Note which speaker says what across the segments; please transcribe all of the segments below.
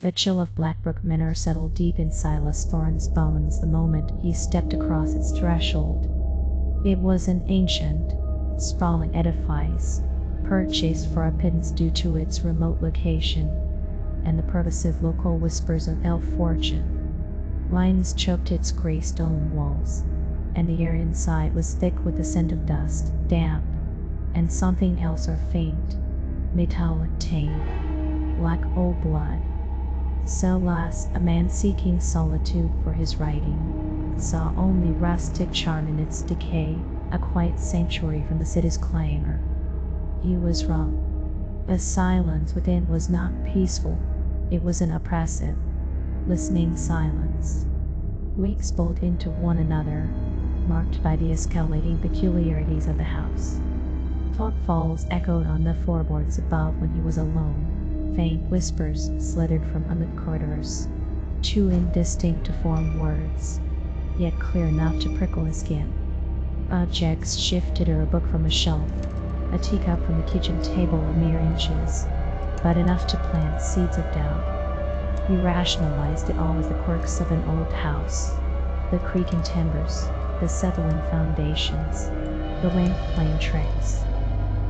Speaker 1: The chill of Blackbrook Manor settled deep in Silas Thorne's bones the moment he stepped across its threshold. It was an ancient, sprawling edifice, purchased for a pittance due to its remote location and the pervasive local whispers of ill fortune. Lines choked its gray stone walls, and the air inside was thick with the scent of dust, damp, and something else or faint, metallic taint, like old blood. Silas, a man seeking solitude for his writing, saw only rustic charm in its decay, a quiet sanctuary from the city's clamor. He was wrong. The silence within was not peaceful, it was an oppressive, listening silence. Weeks bolt into one another, marked by the escalating peculiarities of the house. Footfalls echoed on the floorboards above when he was alone. Faint whispers slithered from unlit corridors, too indistinct to form words, yet clear enough to prickle his skin. Objects shifted, or a book from a shelf, a teacup from the kitchen table, a mere inches, but enough to plant seeds of doubt. He rationalized it all as the quirks of an old house, the creaking timbers, the settling foundations, the lamp flame trace.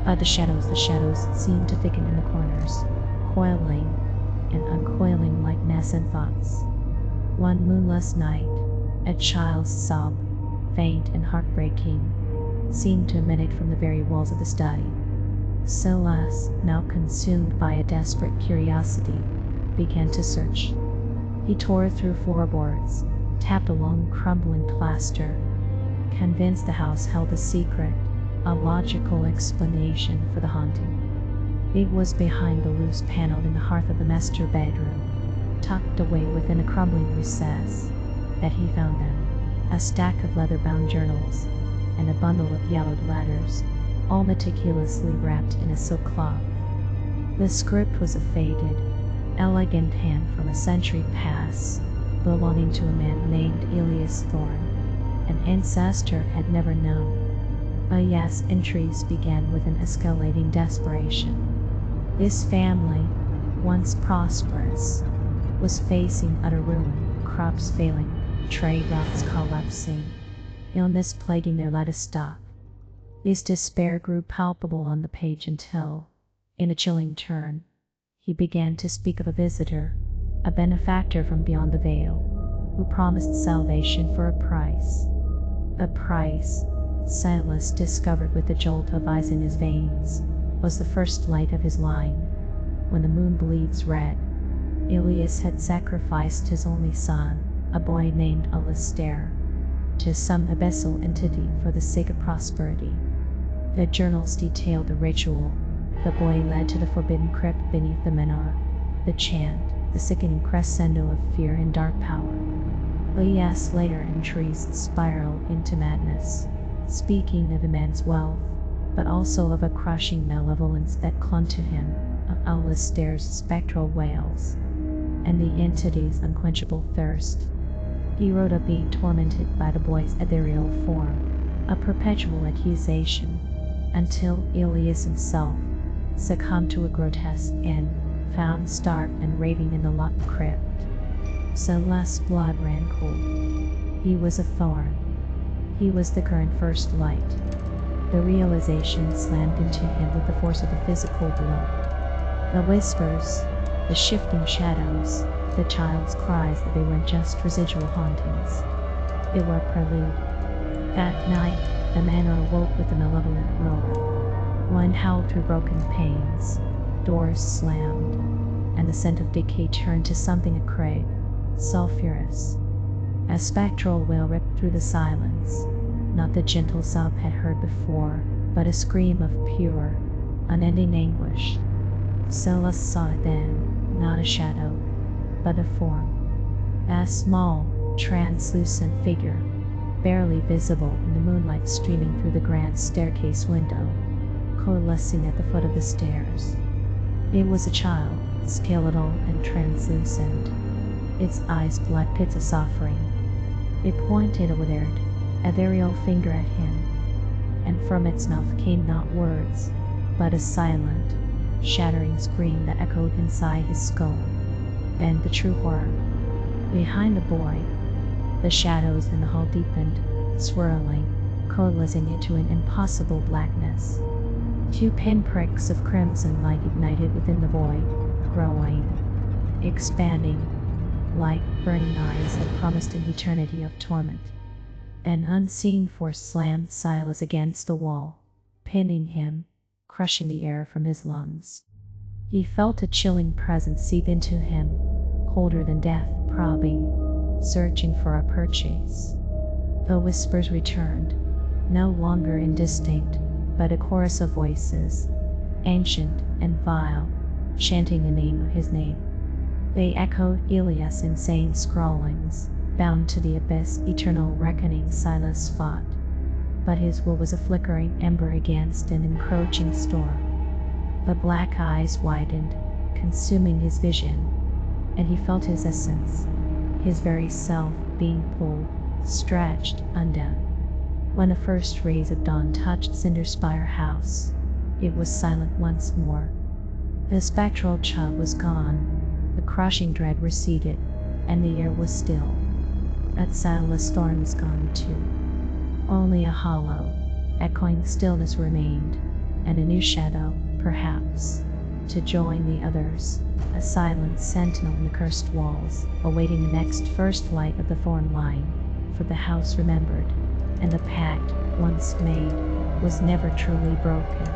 Speaker 1: The shadows seemed to thicken in the corners, coiling and uncoiling like nascent thoughts. One moonless night, a child's sob, faint and heartbreaking, seemed to emanate from the very walls of the study. Silas, now consumed by a desperate curiosity, began to search. He tore through floorboards, tapped along crumbling plaster, convinced the house held a secret, a logical explanation for the haunting. It was behind the loose panel in the hearth of the master bedroom, tucked away within a crumbling recess, that he found them. A stack of leather-bound journals and a bundle of yellowed letters, all meticulously wrapped in a silk cloth. The script was a faded, elegant hand from a century past, belonging to a man named Silas Thorne, an ancestor had never known. Yes, entries began with an escalating desperation. This family, once prosperous, was facing utter ruin, crops failing, trade routes collapsing, illness plaguing their livestock. His despair grew palpable on the page until, in a chilling turn, he began to speak of a visitor, a benefactor from beyond the veil, who promised salvation for a price. A price, Silas discovered with a jolt of ice in his veins, was the first light of his line. When the moon bleeds red, Silas had sacrificed his only son, a boy named Ancestor, to some abyssal entity for the sake of prosperity. The journals detailed the ritual. The boy led to the forbidden crypt beneath the manor, the chant, the sickening crescendo of fear and dark power. Yes, later entries spiraled into madness, speaking of a man's wealth, but also of a crushing malevolence that clung to him, of Ancestor's spectral wails, and the entity's unquenchable thirst. He wrote of being tormented by the boy's ethereal form, a perpetual accusation, until Silas himself succumbed to a grotesque end, found starved and raving in the locked crypt. Silas' blood ran cold. He was a thorn. He was the current first light. The realization slammed into him with the force of a physical blow. The whispers, the shifting shadows, the child's cries, that they weren't just residual hauntings. They were a prelude. That night, the manor awoke with a malevolent roar. One howled through broken panes, doors slammed, and the scent of decay turned to something acrid, sulphurous. A spectral wail ripped through the silence, not the gentle sob had heard before, but a scream of pure, unending anguish. Silas saw it then, not a shadow, but a form. A small, translucent figure, barely visible in the moonlight streaming through the grand staircase window, coalescing at the foot of the stairs. It was a child, skeletal and translucent, its eyes black pits of suffering. It pointed a withered, ethereal finger at him, and from its mouth came not words, but a silent, shattering scream that echoed inside his skull. and the true horror. Behind the boy, the shadows in the hall deepened, swirling, coalescing into an impossible blackness. Two pinpricks of crimson light ignited within the void, growing, expanding, like burning eyes that promised an eternity of torment. An unseen force slammed Silas against the wall, pinning him, crushing the air from his lungs. He felt a chilling presence seep into him, colder than death, probing, searching for a purchase. The whispers returned, no longer indistinct, but a chorus of voices, ancient and vile, chanting his name. They echoed Elias' insane scrawlings, bound to the abyss, eternal reckoning. Silas fought, but his will was a flickering ember against an encroaching storm. The black eyes widened, consuming his vision, and he felt his essence, his very self, being pulled, stretched, undone. When the first rays of dawn touched Cinderspire house, it was silent once more. The spectral chub was gone, the crushing dread receded, and the air was still. But Silas Thorne was gone too. Only a hollow, echoing stillness remained, and a new shadow, perhaps, to join the others, a silent sentinel in the cursed walls, awaiting the next first light of the thorn line, for the house remembered, and the pact, once made, was never truly broken.